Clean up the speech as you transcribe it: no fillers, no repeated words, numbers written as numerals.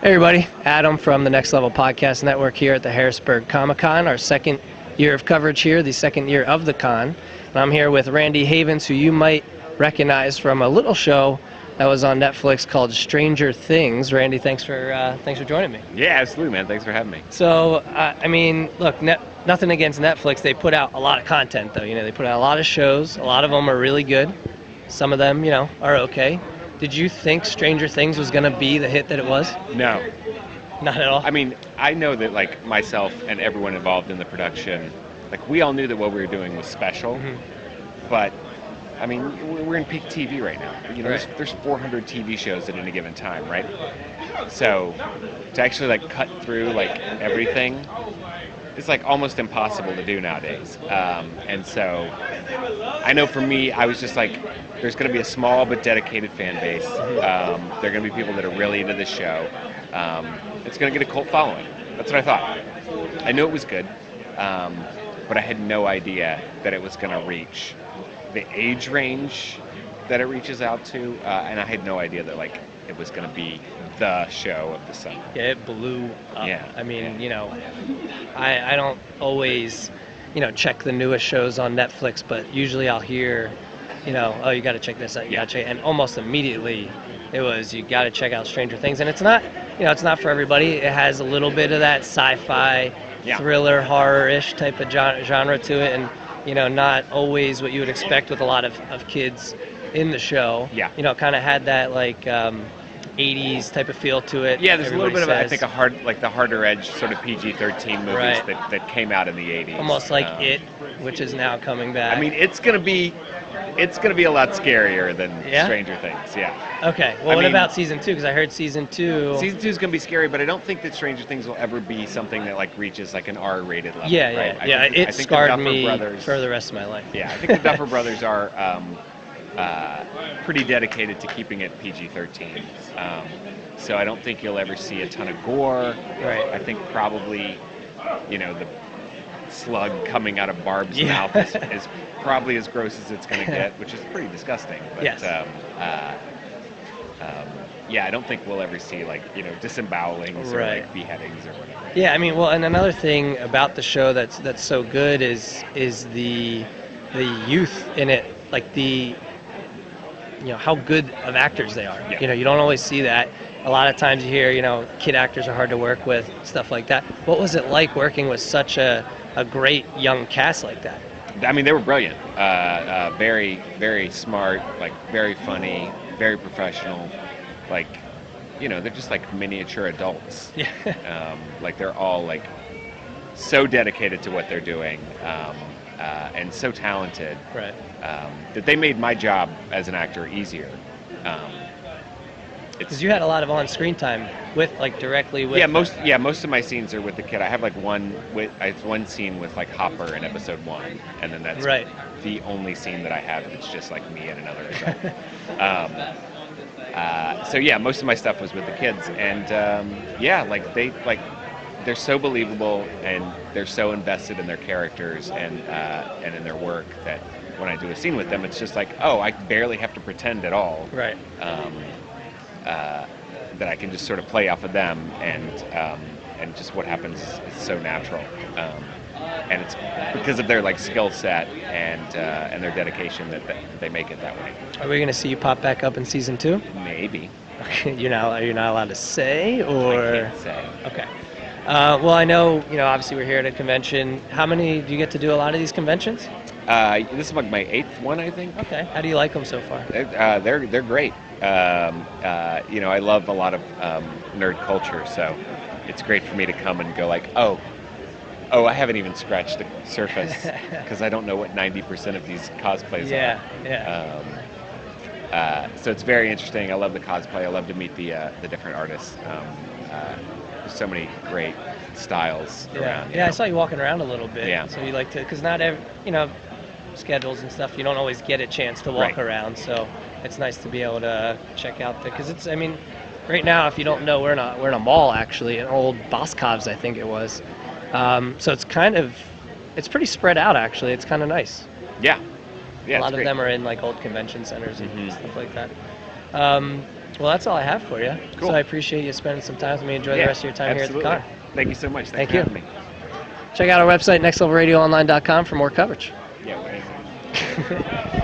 Hey everybody, Adam from the Next Level Podcast Network here at the Harrisburg Comic Con, our second year of coverage here, the second year of the con. And I'm here with Randy Havens, who you might recognize from a little show that was on Netflix called Stranger Things. Randy, thanks for joining me. Yeah, absolutely, man. Thanks for having me. So, look, nothing against Netflix. They put out a lot of content, though. They put out a lot of shows. A lot of them are really good. Some of them, are okay. Did you think Stranger Things was going to be the hit that it was? No. Not at all? I mean, I know that, myself and everyone involved in the production, we all knew that what we were doing was special. Mm-hmm. But, I mean, we're in peak TV right now. Right. There's 400 TV shows at any given time, right? So, to actually, cut through, everything, it's, almost impossible to do nowadays. And so, I know for me, I was just there's going to be a small but dedicated fan base. There are going to be people that are really into this show. It's going to get a cult following. That's what I thought. I knew it was good, but I had no idea that it was going to reach the age range that it reaches out to, and I had no idea that it was going to be the show of the summer. Yeah, it blew up. Yeah. I mean, I don't always, check the newest shows on Netflix, but usually I'll hear, oh, you got to check this out, you got to check, and almost immediately it was, you got to check out Stranger Things, and it's not, it's not for everybody. It has a little bit of that sci-fi, thriller, horror-ish type of genre to it, and not always what you would expect with a lot of kids in the show. Yeah. Kind of had that 80s type of feel to it. Yeah, there's a little bit of, I think, the harder edge sort of PG-13 movies right. that came out in the 80s. Almost like It, which is now coming back. I mean, it's gonna be a lot scarier than Stranger Things. Yeah. Okay. Well, what about season 2? Because I heard season 2. Season 2 is gonna be scary, but I don't think that Stranger Things will ever be something that reaches an R-rated level. Yeah, right? yeah. I think scarred me for the rest of my life. Yeah, I think the Duffer Brothers are pretty dedicated to keeping it PG-13. So I don't think you'll ever see a ton of gore. Right. I think probably, the slug coming out of Barb's mouth is probably as gross as it's going to get, which is pretty disgusting. But, yes. I don't think we'll ever see disembowelings right. or beheadings or whatever. Yeah, I mean, well, and another thing about the show that's so good is the youth in it, how good of actors they are. Yeah. You don't always see that. A lot of times you hear, kid actors are hard to work with, stuff like that. What was it like working with such a great young cast like that? I mean, they were brilliant. Very, very smart, very funny, very professional. They're just miniature adults. Yeah. They're all so dedicated to what they're doing. And so talented, right? That they made my job as an actor easier. Because you had a lot of on-screen time with directly with. Most of my scenes are with the kid. I have one scene with Hopper in episode 1, and then that's right. the only scene that I have. It's just me and another adult. So most of my stuff was with the kids, and they're so believable and they're so invested in their characters and in their work that when I do a scene with them, it's just I barely have to pretend at all. Right. That I can just sort of play off of them and just what happens is so natural. And it's because of their skill set and their dedication that they make it that way. Are we going to see you pop back up in season 2? Maybe. You're not allowed to say, or? I can't say. Okay. Well, I know, obviously we're here at a convention. How many, do you get to do a lot of these conventions? This is my 8th one, I think. Okay. How do you like them so far? They're great. I love a lot of nerd culture, so it's great for me to come and go oh, I haven't even scratched the surface because I don't know what 90% of these cosplays are. Yeah. So it's very interesting. I love the cosplay. I love to meet the different artists. There's so many great styles around. Yeah, I saw you walking around a little bit. Yeah. So you like to, because not every, schedules and stuff, you don't always get a chance to walk around. So it's nice to be able to check out because it's, right now, if you don't know, we're in a mall actually, an old Boscov's, I think it was. So it's pretty spread out actually. It's kind of nice. Yeah. A lot of them are in old convention centers and stuff like that. Well, that's all I have for you. Cool. So I appreciate you spending some time with me. Enjoy the rest of your time absolutely. here at the con. Thank you so much. Thank Thanks you. for having me. Check out our website, nextlevelradioonline.com, for more coverage. Yeah.